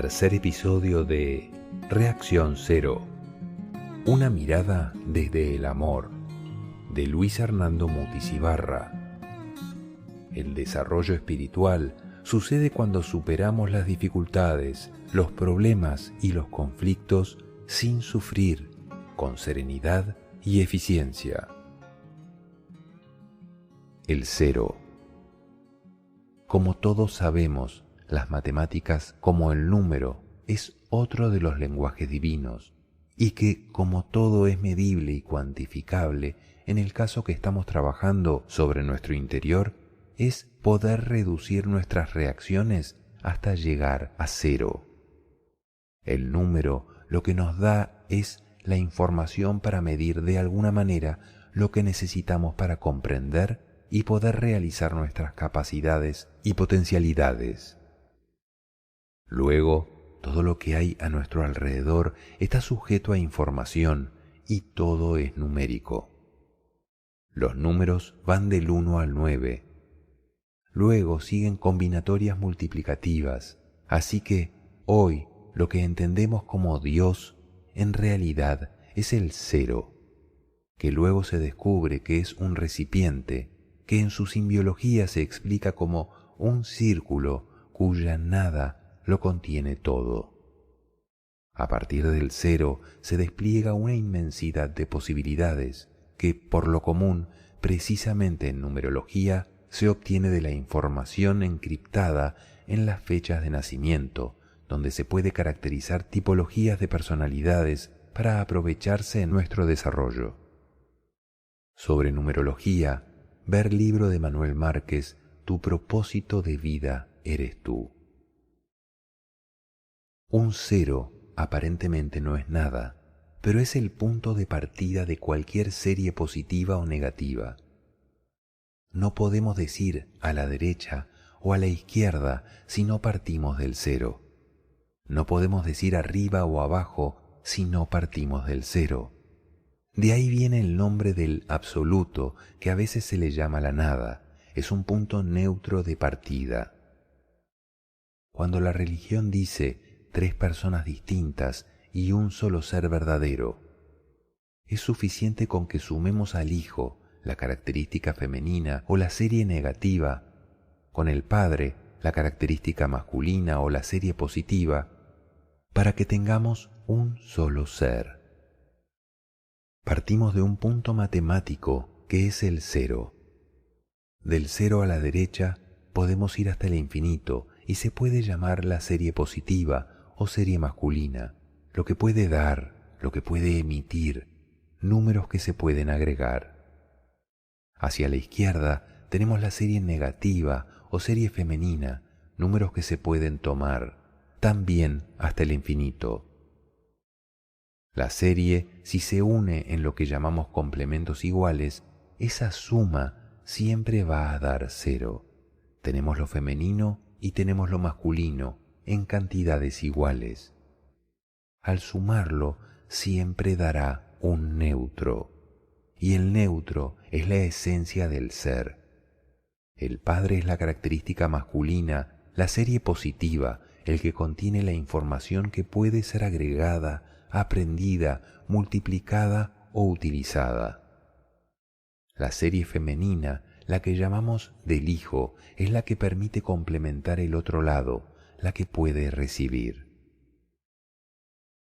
tercer episodio de Reacción Cero. Una mirada desde el amor, de Luis Hernando Mutis Ibarra. El desarrollo espiritual sucede cuando superamos las dificultades, los problemas y los conflictos sin sufrir, con serenidad y eficiencia. El cero. Como todos sabemos, las matemáticas, como el número, es otro de los lenguajes divinos, y que, como todo es medible y cuantificable, en el caso que estamos trabajando sobre nuestro interior, es poder reducir nuestras reacciones hasta llegar a cero. El número lo que nos da es la información para medir de alguna manera lo que necesitamos para comprender y poder realizar nuestras capacidades y potencialidades. Luego, todo lo que hay a nuestro alrededor está sujeto a información y todo es numérico. Los números van del 1 al 9. Luego siguen combinatorias multiplicativas, así que hoy lo que entendemos como Dios en realidad es el cero, que luego se descubre que es un recipiente que en su simbiología se explica como un círculo cuya nada lo contiene todo. A partir del cero se despliega una inmensidad de posibilidades que, por lo común, precisamente en numerología, se obtiene de la información encriptada en las fechas de nacimiento, donde se puede caracterizar tipologías de personalidades para aprovecharse en nuestro desarrollo. Sobre numerología, ver libro de Manuel Márquez, Tu propósito de vida eres tú. Un cero aparentemente no es nada, pero es el punto de partida de cualquier serie positiva o negativa. No podemos decir a la derecha o a la izquierda si no partimos del cero. No podemos decir arriba o abajo si no partimos del cero. De ahí viene el nombre del absoluto, que a veces se le llama la nada. Es un punto neutro de partida. Cuando la religión dice tres personas distintas y un solo ser verdadero, es suficiente con que sumemos al hijo, la característica femenina o la serie negativa, con el padre, la característica masculina o la serie positiva, para que tengamos un solo ser. Partimos de un punto matemático que es el cero. Del cero a la derecha podemos ir hasta el infinito y se puede llamar la serie positiva o serie masculina, lo que puede dar, lo que puede emitir, números que se pueden agregar. Hacia la izquierda tenemos la serie negativa o serie femenina, números que se pueden tomar, también hasta el infinito. La serie, si se une en lo que llamamos complementos iguales, esa suma siempre va a dar cero. Tenemos lo femenino y tenemos lo masculino en cantidades iguales. Al sumarlo siempre dará un neutro, y el neutro es la esencia del ser. El padre es la característica masculina, la serie positiva, el que contiene la información que puede ser agregada, aprendida, multiplicada o utilizada. La serie femenina, la que llamamos del hijo, es la que permite complementar el otro lado, la que puede recibir.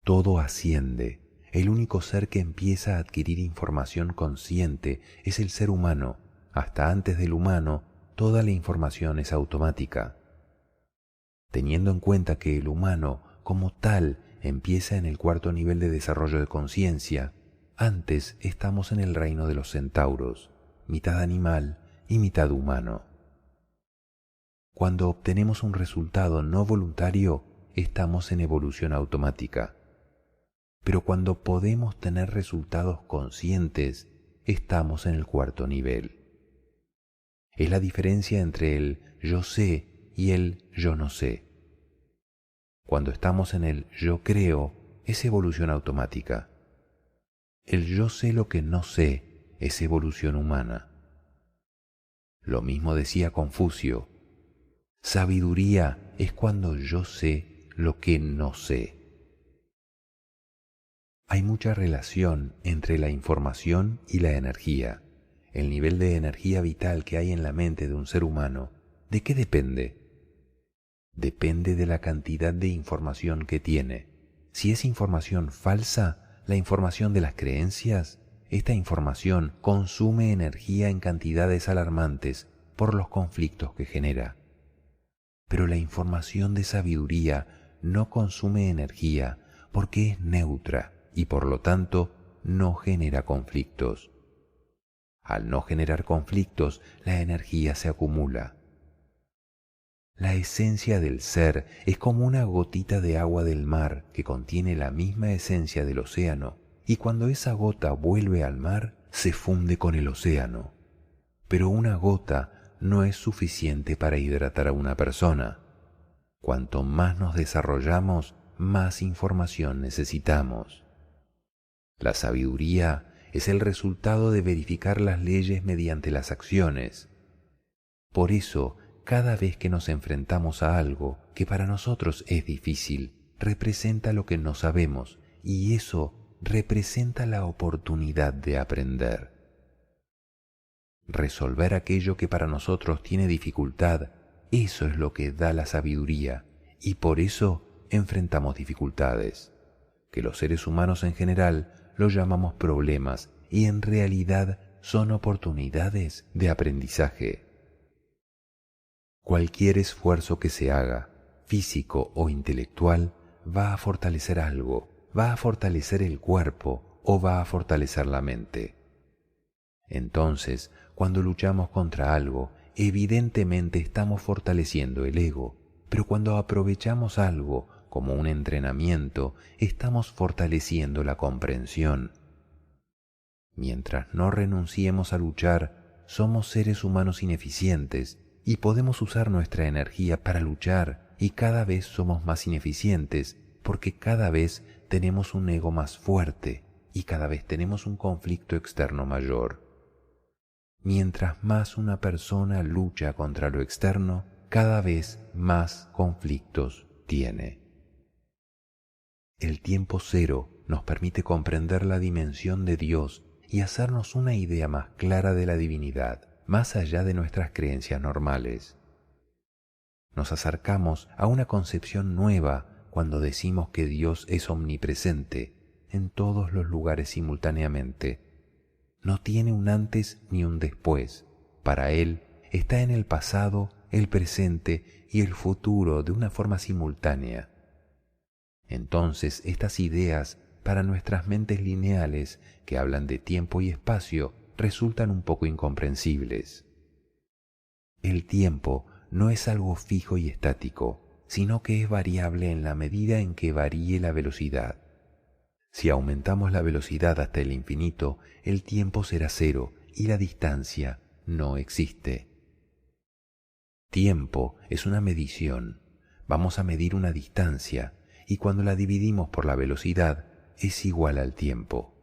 Todo asciende. El único ser que empieza a adquirir información consciente es el ser humano. Hasta antes del humano, toda la información es automática. Teniendo en cuenta que el humano, como tal, empieza en el cuarto nivel de desarrollo de conciencia, antes estamos en el reino de los centauros, mitad animal y mitad humano. Cuando obtenemos un resultado no voluntario, estamos en evolución automática. Pero cuando podemos tener resultados conscientes, estamos en el cuarto nivel. Es la diferencia entre el yo sé y el yo no sé. Cuando estamos en el yo creo, es evolución automática. El yo sé lo que no sé es evolución humana. Lo mismo decía Confucio: sabiduría es cuando yo sé lo que no sé. Hay mucha relación entre la información y la energía. El nivel de energía vital que hay en la mente de un ser humano, ¿de qué depende? Depende de la cantidad de información que tiene. Si es información falsa, la información de las creencias, esta información consume energía en cantidades alarmantes por los conflictos que genera. Pero la información de sabiduría no consume energía porque es neutra y por lo tanto no genera conflictos. Al no generar conflictos, la energía se acumula. La esencia del ser es como una gotita de agua del mar que contiene la misma esencia del océano, y cuando esa gota vuelve al mar, se funde con el océano. Pero una gota no es suficiente para hidratar a una persona. Cuanto más nos desarrollamos, más información necesitamos. La sabiduría es el resultado de verificar las leyes mediante las acciones. Por eso, cada vez que nos enfrentamos a algo que para nosotros es difícil, representa lo que no sabemos, y eso representa la oportunidad de aprender. Resolver aquello que para nosotros tiene dificultad, eso es lo que da la sabiduría, y por eso enfrentamos dificultades, que los seres humanos en general lo llamamos problemas, y en realidad son oportunidades de aprendizaje. Cualquier esfuerzo que se haga, físico o intelectual, va a fortalecer algo, va a fortalecer el cuerpo o va a fortalecer la mente. Entonces, cuando luchamos contra algo, evidentemente estamos fortaleciendo el ego, pero cuando aprovechamos algo como un entrenamiento, estamos fortaleciendo la comprensión. Mientras no renunciemos a luchar, somos seres humanos ineficientes y podemos usar nuestra energía para luchar, y cada vez somos más ineficientes porque cada vez tenemos un ego más fuerte y cada vez tenemos un conflicto externo mayor. Mientras más una persona lucha contra lo externo, cada vez más conflictos tiene. El tiempo cero nos permite comprender la dimensión de Dios y hacernos una idea más clara de la divinidad, más allá de nuestras creencias normales. Nos acercamos a una concepción nueva cuando decimos que Dios es omnipresente en todos los lugares simultáneamente. No tiene un antes ni un después. Para Él está en el pasado, el presente y el futuro de una forma simultánea. Entonces, estas ideas para nuestras mentes lineales que hablan de tiempo y espacio resultan un poco incomprensibles. El tiempo no es algo fijo y estático, sino que es variable en la medida en que varíe la velocidad. Si aumentamos la velocidad hasta el infinito, el tiempo será cero y la distancia no existe. Tiempo es una medición. Vamos a medir una distancia y cuando la dividimos por la velocidad es igual al tiempo.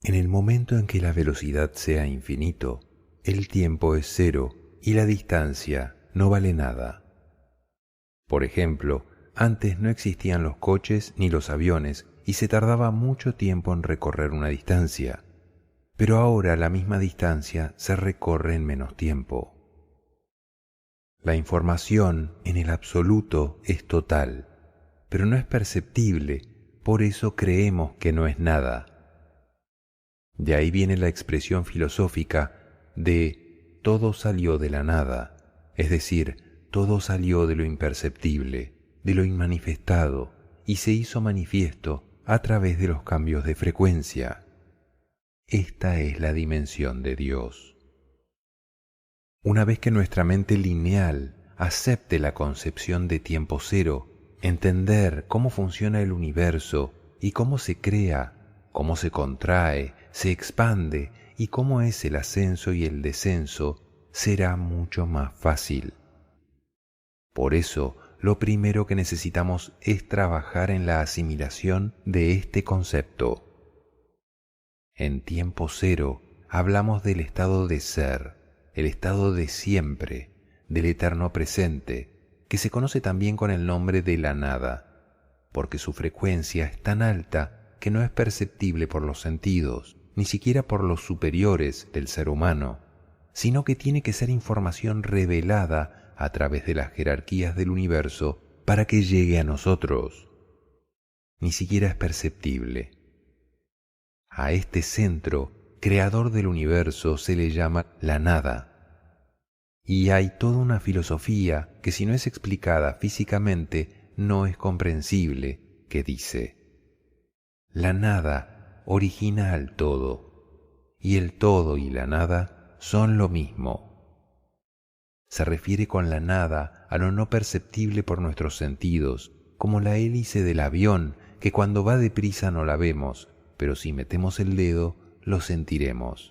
En el momento en que la velocidad sea infinito, el tiempo es cero y la distancia no vale nada. Por ejemplo, antes no existían los coches ni los aviones y se tardaba mucho tiempo en recorrer una distancia, pero ahora la misma distancia se recorre en menos tiempo. La información en el absoluto es total, pero no es perceptible, por eso creemos que no es nada. De ahí viene la expresión filosófica de todo salió de la nada, es decir, todo salió de lo imperceptible, de lo inmanifestado, y se hizo manifiesto a través de los cambios de frecuencia. Esta es la dimensión de Dios. Una vez que nuestra mente lineal acepte la concepción de tiempo cero, entender cómo funciona el universo y cómo se crea, cómo se contrae, se expande y cómo es el ascenso y el descenso, será mucho más fácil. Por eso, lo primero que necesitamos es trabajar en la asimilación de este concepto. En tiempo cero hablamos del estado de ser, el estado de siempre, del eterno presente, que se conoce también con el nombre de la nada, porque su frecuencia es tan alta que no es perceptible por los sentidos, ni siquiera por los superiores del ser humano, sino que tiene que ser información revelada a través de las jerarquías del universo para que llegue a nosotros. Ni siquiera es perceptible. A este centro, creador del universo, se le llama la nada. Y hay toda una filosofía que, si no es explicada físicamente, no es comprensible, que dice: la nada origina al todo, y el todo y la nada son lo mismo. Se refiere con la nada a lo no perceptible por nuestros sentidos, como la hélice del avión, que cuando va deprisa no la vemos, pero si metemos el dedo, lo sentiremos.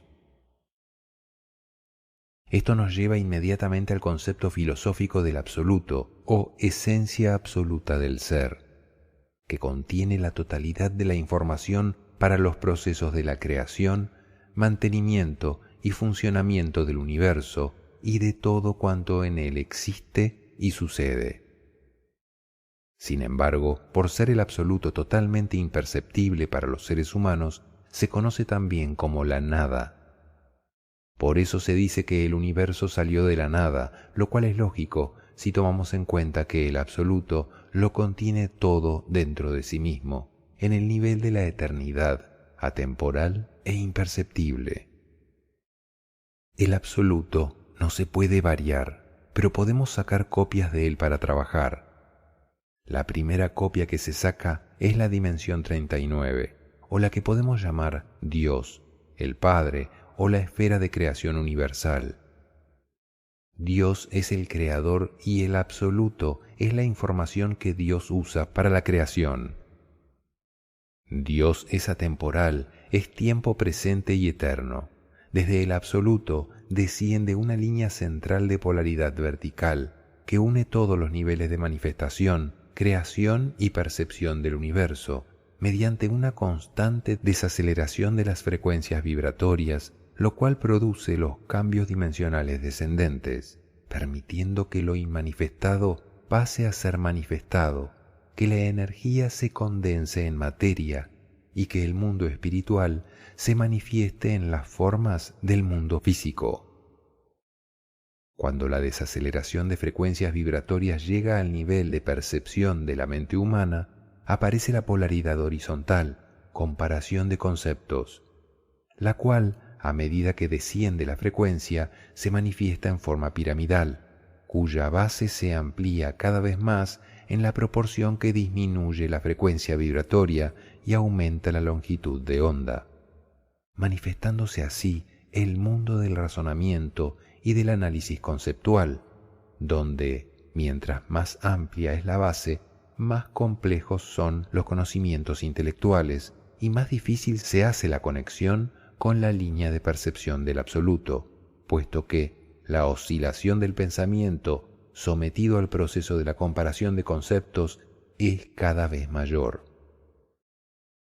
Esto nos lleva inmediatamente al concepto filosófico del absoluto, o esencia absoluta del ser, que contiene la totalidad de la información para los procesos de la creación, mantenimiento y funcionamiento del universo y de todo cuanto en él existe y sucede. Sin embargo, por ser el absoluto totalmente imperceptible para los seres humanos, se conoce también como la nada. Por eso se dice que el universo salió de la nada, lo cual es lógico si tomamos en cuenta que el absoluto lo contiene todo dentro de sí mismo, en el nivel de la eternidad, atemporal e imperceptible. El absoluto no se puede variar, pero podemos sacar copias de él para trabajar. La primera copia que se saca es la dimensión 39, o la que podemos llamar Dios, el Padre, o la esfera de creación universal. Dios es el creador y el absoluto es la información que Dios usa para la creación. Dios es atemporal, es tiempo presente y eterno. Desde el absoluto desciende una línea central de polaridad vertical que une todos los niveles de manifestación, creación y percepción del universo, mediante una constante desaceleración de las frecuencias vibratorias, lo cual produce los cambios dimensionales descendentes, permitiendo que lo inmanifestado pase a ser manifestado, que la energía se condense en materia y que el mundo espiritual se manifieste en las formas del mundo físico. Cuando la desaceleración de frecuencias vibratorias llega al nivel de percepción de la mente humana, aparece la polaridad horizontal, comparación de conceptos, la cual, a medida que desciende la frecuencia, se manifiesta en forma piramidal, cuya base se amplía cada vez más en la proporción que disminuye la frecuencia vibratoria y aumenta la longitud de onda, manifestándose así el mundo del razonamiento y del análisis conceptual, donde, mientras más amplia es la base, más complejos son los conocimientos intelectuales y más difícil se hace la conexión con la línea de percepción del absoluto, puesto que la oscilación del pensamiento sometido al proceso de la comparación de conceptos es cada vez mayor.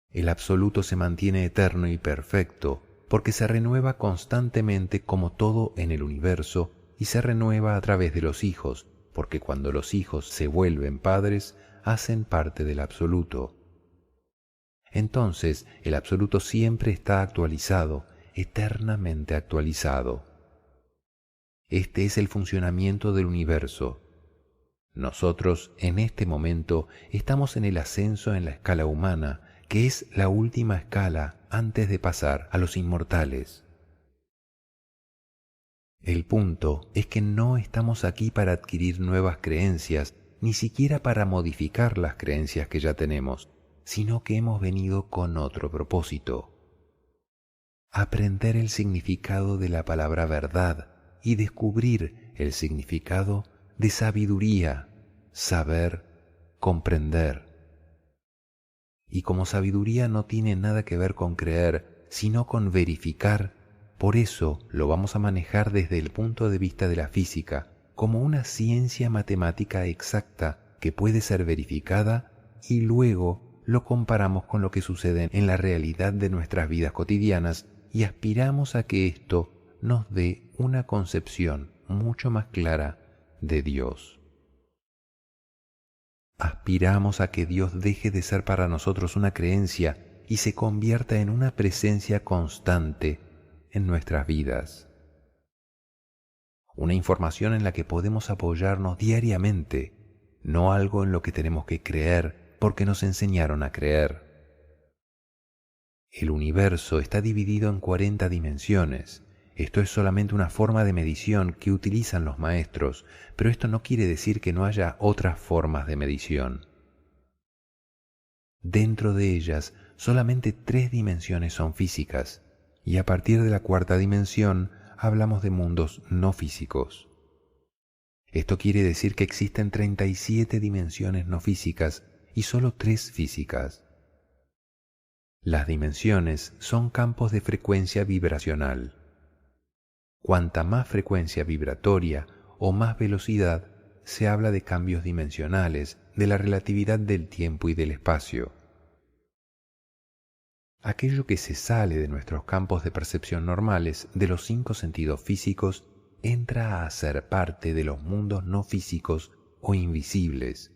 El absoluto se mantiene eterno y perfecto porque se renueva constantemente como todo en el universo y se renueva a través de los hijos, porque cuando los hijos se vuelven padres, hacen parte del absoluto. Entonces, el absoluto siempre está actualizado, eternamente actualizado. Este es el funcionamiento del universo. Nosotros, en este momento, estamos en el ascenso en la escala humana, que es la última escala antes de pasar a los inmortales. El punto es que no estamos aquí para adquirir nuevas creencias, ni siquiera para modificar las creencias que ya tenemos, sino que hemos venido con otro propósito: aprender el significado de la palabra verdad y descubrir el significado de sabiduría, saber, comprender. Y como sabiduría no tiene nada que ver con creer, sino con verificar, por eso lo vamos a manejar desde el punto de vista de la física, como una ciencia matemática exacta que puede ser verificada y luego lo comparamos con lo que sucede en la realidad de nuestras vidas cotidianas y aspiramos a que esto nos dé una concepción mucho más clara de Dios. aspiramos a que Dios deje de ser para nosotros una creencia y se convierta en una presencia constante en nuestras vidas. Una información en la que podemos apoyarnos diariamente, no algo en lo que tenemos que creer porque nos enseñaron a creer. El universo está dividido en 40 dimensiones. Esto es solamente una forma de medición que utilizan los maestros, pero esto no quiere decir que no haya otras formas de medición. Dentro de ellas, solamente 3 dimensiones son físicas, y a partir de la 4ª dimensión hablamos de mundos no físicos. Esto quiere decir que existen 37 dimensiones no físicas y solo 3 físicas. Las dimensiones son campos de frecuencia vibracional. Cuanta más frecuencia vibratoria o más velocidad, se habla de cambios dimensionales, de la relatividad del tiempo y del espacio. Aquello que se sale de nuestros campos de percepción normales, de los 5 sentidos físicos, entra a ser parte de los mundos no físicos o invisibles,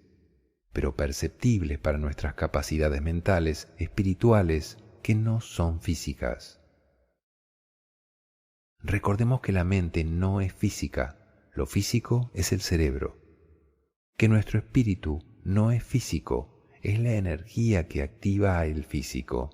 pero perceptibles para nuestras capacidades mentales, espirituales, que no son físicas. Recordemos que la mente no es física, lo físico es el cerebro, que nuestro espíritu no es físico, es la energía que activa el físico.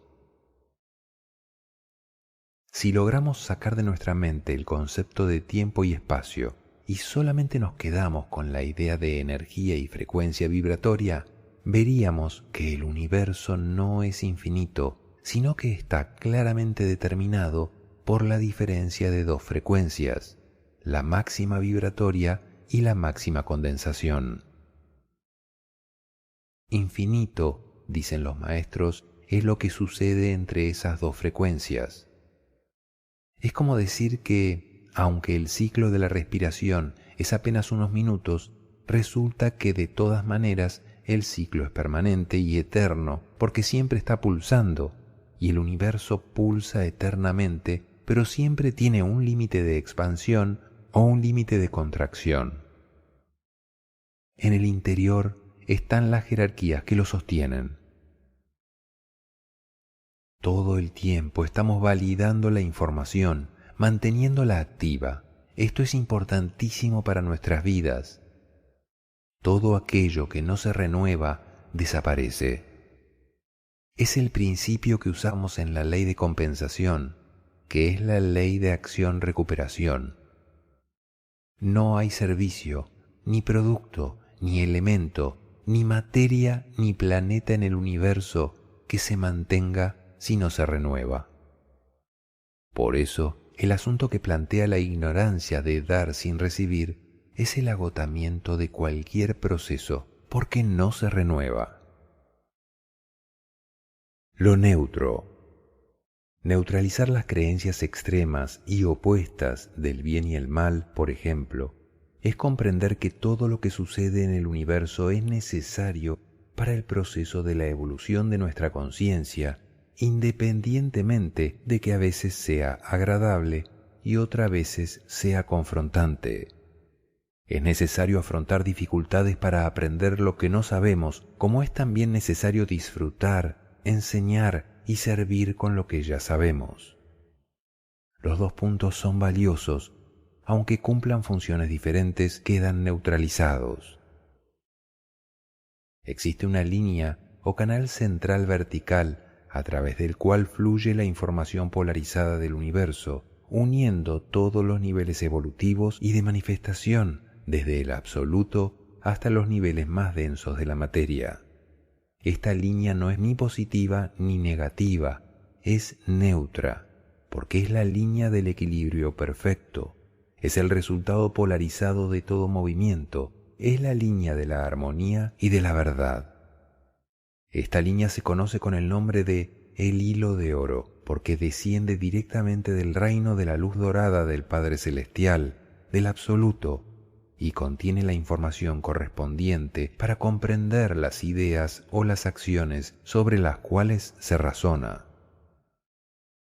Si logramos sacar de nuestra mente el concepto de tiempo y espacio y solamente nos quedamos con la idea de energía y frecuencia vibratoria, veríamos que el universo no es infinito, sino que está claramente determinado por la diferencia de 2 frecuencias, la máxima vibratoria y la máxima condensación. Infinito, dicen los maestros, es lo que sucede entre esas 2 frecuencias. Es como decir que, aunque el ciclo de la respiración es apenas unos minutos, resulta que de todas maneras el ciclo es permanente y eterno porque siempre está pulsando y el universo pulsa eternamente, pero siempre tiene un límite de expansión o un límite de contracción. En el interior están las jerarquías que lo sostienen. Todo el tiempo estamos validando la información, manteniéndola activa. Esto es importantísimo para nuestras vidas. Todo aquello que no se renueva desaparece. Es el principio que usamos en la ley de compensación, que es la ley de acción-recuperación. No hay servicio, ni producto, ni elemento, ni materia, ni planeta en el universo que se mantenga si no se renueva. Por eso, el asunto que plantea la ignorancia de dar sin recibir es el agotamiento de cualquier proceso, porque no se renueva. Lo neutro. Neutralizar las creencias extremas y opuestas del bien y el mal, por ejemplo, es comprender que todo lo que sucede en el universo es necesario para el proceso de la evolución de nuestra conciencia, independientemente de que a veces sea agradable y otras veces sea confrontante. Es necesario afrontar dificultades para aprender lo que no sabemos, como es también necesario disfrutar, enseñar y servir con lo que ya sabemos. Los 2 puntos son valiosos, aunque cumplan funciones diferentes, quedan neutralizados. Existe una línea o canal central vertical a través del cual fluye la información polarizada del universo, uniendo todos los niveles evolutivos y de manifestación, desde el absoluto hasta los niveles más densos de la materia. Esta línea no es ni positiva ni negativa, es neutra, porque es la línea del equilibrio perfecto, es el resultado polarizado de todo movimiento, es la línea de la armonía y de la verdad. Esta línea se conoce con el nombre de el hilo de oro, porque desciende directamente del reino de la luz dorada del Padre Celestial, del Absoluto, y contiene la información correspondiente para comprender las ideas o las acciones sobre las cuales se razona.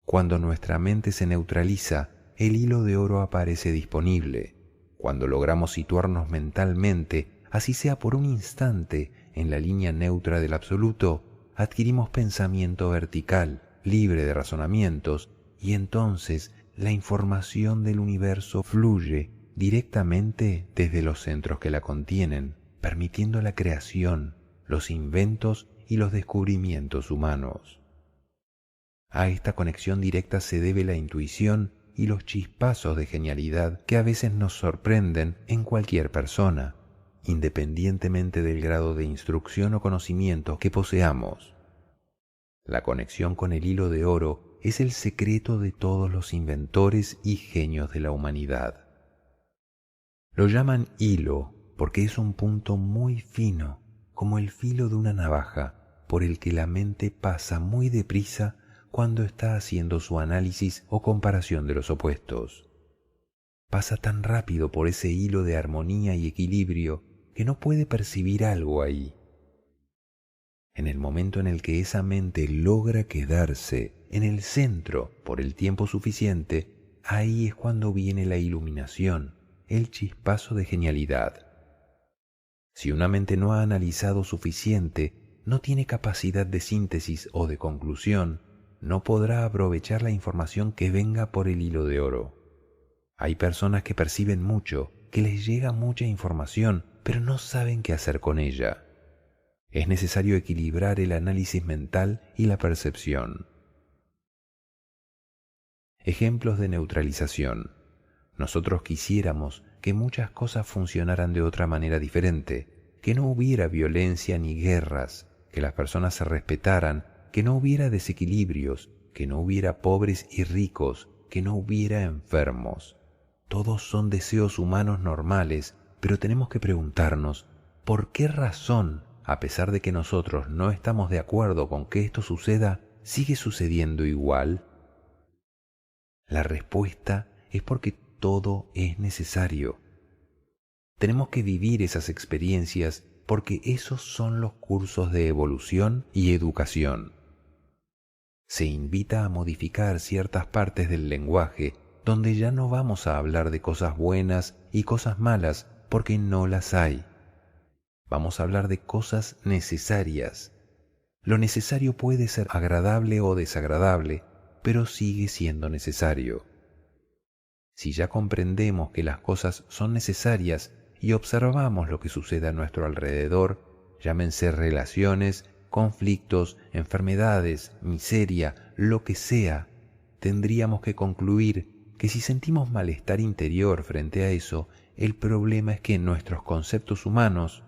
Cuando nuestra mente se neutraliza, el hilo de oro aparece disponible. Cuando logramos situarnos mentalmente así sea por un instante en la línea neutra del absoluto, adquirimos pensamiento vertical, libre de razonamientos, y entonces la información del universo fluye directamente desde los centros que la contienen, permitiendo la creación, los inventos y los descubrimientos humanos. A esta conexión directa se debe la intuición y los chispazos de genialidad que a veces nos sorprenden en cualquier persona, independientemente del grado de instrucción o conocimiento que poseamos. La conexión con el hilo de oro es el secreto de todos los inventores y genios de la humanidad. Lo llaman hilo porque es un punto muy fino, como el filo de una navaja, por el que la mente pasa muy deprisa cuando está haciendo su análisis o comparación de los opuestos. Pasa tan rápido por ese hilo de armonía y equilibrio que no puede percibir algo ahí. En el momento en el que esa mente logra quedarse en el centro por el tiempo suficiente, ahí es cuando viene la iluminación, el chispazo de genialidad. Si una mente no ha analizado suficiente, no tiene capacidad de síntesis o de conclusión, no podrá aprovechar la información que venga por el hilo de oro. Hay personas que perciben mucho, que les llega mucha información, pero no saben qué hacer con ella. Es necesario equilibrar el análisis mental y la percepción. Ejemplos de neutralización. Nosotros quisiéramos que muchas cosas funcionaran de otra manera diferente, que no hubiera violencia ni guerras, que las personas se respetaran, que no hubiera desequilibrios, que no hubiera pobres y ricos, que no hubiera enfermos. Todos son deseos humanos normales, pero tenemos que preguntarnos, ¿por qué razón, a pesar de que nosotros no estamos de acuerdo con que esto suceda, sigue sucediendo igual? La respuesta es porque todo es necesario. Tenemos que vivir esas experiencias porque esos son los cursos de evolución y educación. Se invita a modificar ciertas partes del lenguaje donde ya no vamos a hablar de cosas buenas y cosas malas porque no las hay. Vamos a hablar de cosas necesarias. Lo necesario puede ser agradable o desagradable, pero sigue siendo necesario. Si ya comprendemos que las cosas son necesarias y observamos lo que sucede a nuestro alrededor, llámense relaciones, conflictos, enfermedades, miseria, lo que sea, tendríamos que concluir que si sentimos malestar interior frente a eso, el problema es que nuestros conceptos humanos,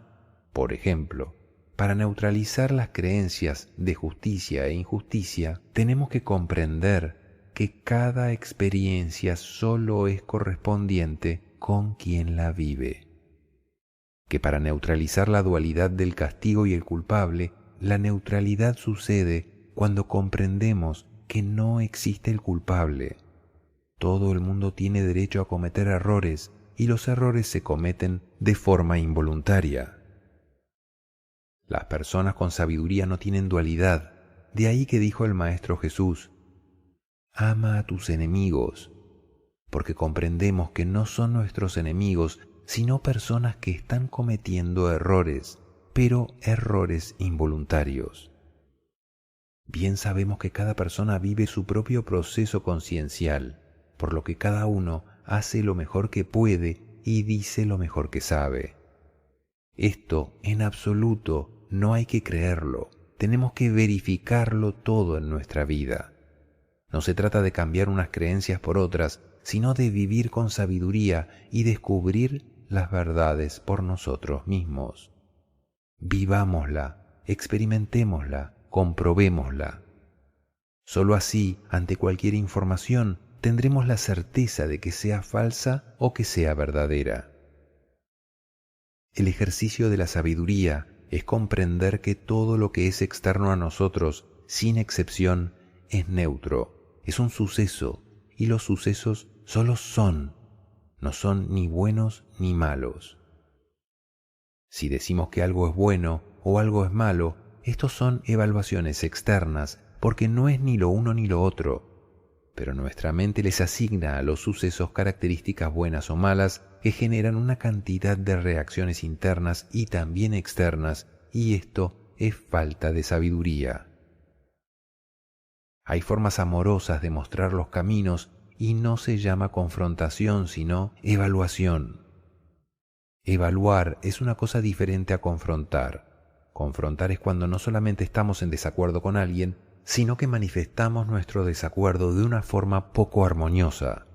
por ejemplo, para neutralizar las creencias de justicia e injusticia, tenemos que comprender que cada experiencia solo es correspondiente con quien la vive. Que para neutralizar la dualidad del castigo y el culpable, la neutralidad sucede cuando comprendemos que no existe el culpable. Todo el mundo tiene derecho a cometer errores y los errores se cometen de forma involuntaria. Las personas con sabiduría no tienen dualidad, de ahí que dijo el Maestro Jesús, ama a tus enemigos, porque comprendemos que no son nuestros enemigos, sino personas que están cometiendo errores, pero errores involuntarios. Bien sabemos que cada persona vive su propio proceso consciencial, por lo que cada uno hace lo mejor que puede y dice lo mejor que sabe. Esto, en absoluto, no hay que creerlo, tenemos que verificarlo todo en nuestra vida. No se trata de cambiar unas creencias por otras, sino de vivir con sabiduría y descubrir las verdades por nosotros mismos. Vivámosla, experimentémosla, comprobémosla. Solo así, ante cualquier información, tendremos la certeza de que sea falsa o que sea verdadera. El ejercicio de la sabiduría es comprender que todo lo que es externo a nosotros, sin excepción, es neutro, es un suceso, y los sucesos solo son, no son ni buenos ni malos. Si decimos que algo es bueno o algo es malo, estos son evaluaciones externas, porque no es ni lo uno ni lo otro, pero nuestra mente les asigna a los sucesos características buenas o malas que generan una cantidad de reacciones internas y también externas, y esto es falta de sabiduría. Hay formas amorosas de mostrar los caminos y no se llama confrontación, sino evaluación. Evaluar es una cosa diferente a confrontar. Confrontar es cuando no solamente estamos en desacuerdo con alguien, sino que manifestamos nuestro desacuerdo de una forma poco armoniosa.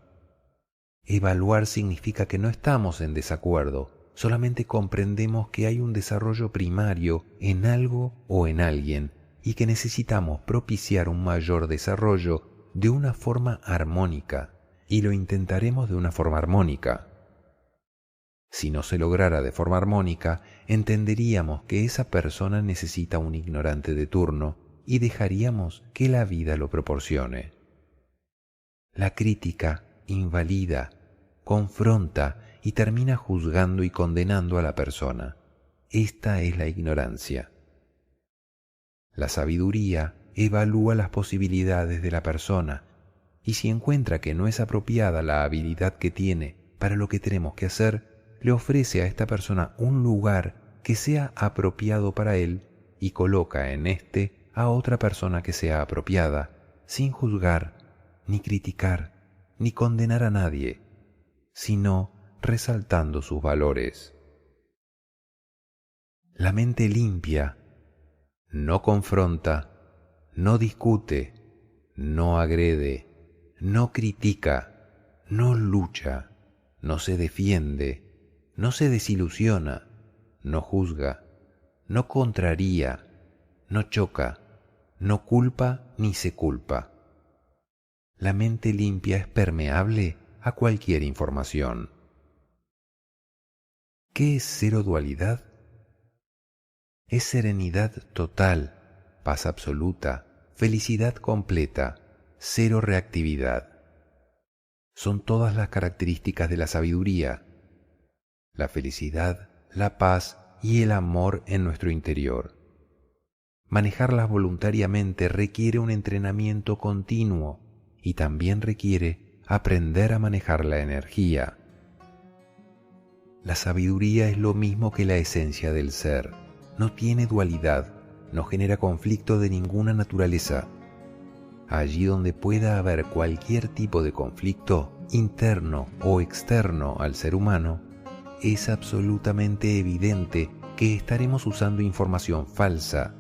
Evaluar significa que no estamos en desacuerdo, solamente comprendemos que hay un desarrollo primario en algo o en alguien y que necesitamos propiciar un mayor desarrollo de una forma armónica, y lo intentaremos de una forma armónica. Si no se lograra de forma armónica, entenderíamos que esa persona necesita un ignorante de turno y dejaríamos que la vida lo proporcione. La crítica invalida, confronta y termina juzgando y condenando a la persona. Esta es la ignorancia. La sabiduría evalúa las posibilidades de la persona y si encuentra que no es apropiada la habilidad que tiene para lo que tenemos que hacer, le ofrece a esta persona un lugar que sea apropiado para él y coloca en éste a otra persona que sea apropiada, sin juzgar, ni criticar, ni condenar a nadie, sino resaltando sus valores. La mente limpia no confronta, no discute, no agrede, no critica, no lucha, no se defiende, no se desilusiona, no juzga, no contraría, no choca, no culpa ni se culpa. La mente limpia es permeable a cualquier información. ¿Qué es cero dualidad? Es serenidad total, paz absoluta, felicidad completa, cero reactividad. Son todas las características de la sabiduría, la felicidad, la paz y el amor en nuestro interior. Manejarlas voluntariamente requiere un entrenamiento continuo y también requiere aprender a manejar la energía. La sabiduría es lo mismo que la esencia del ser. No tiene dualidad, no genera conflicto de ninguna naturaleza. Allí donde pueda haber cualquier tipo de conflicto, interno o externo al ser humano, es absolutamente evidente que estaremos usando información falsa,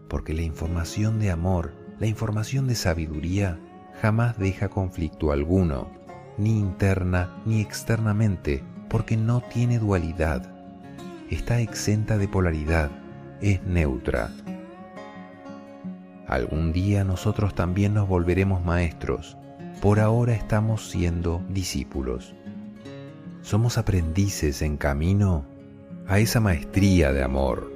porque la información de amor, la información de sabiduría, jamás deja conflicto alguno, ni interna ni externamente, porque no tiene dualidad. Está exenta de polaridad, es neutra. Algún día nosotros también nos volveremos maestros, por ahora estamos siendo discípulos. Somos aprendices en camino a esa maestría de amor.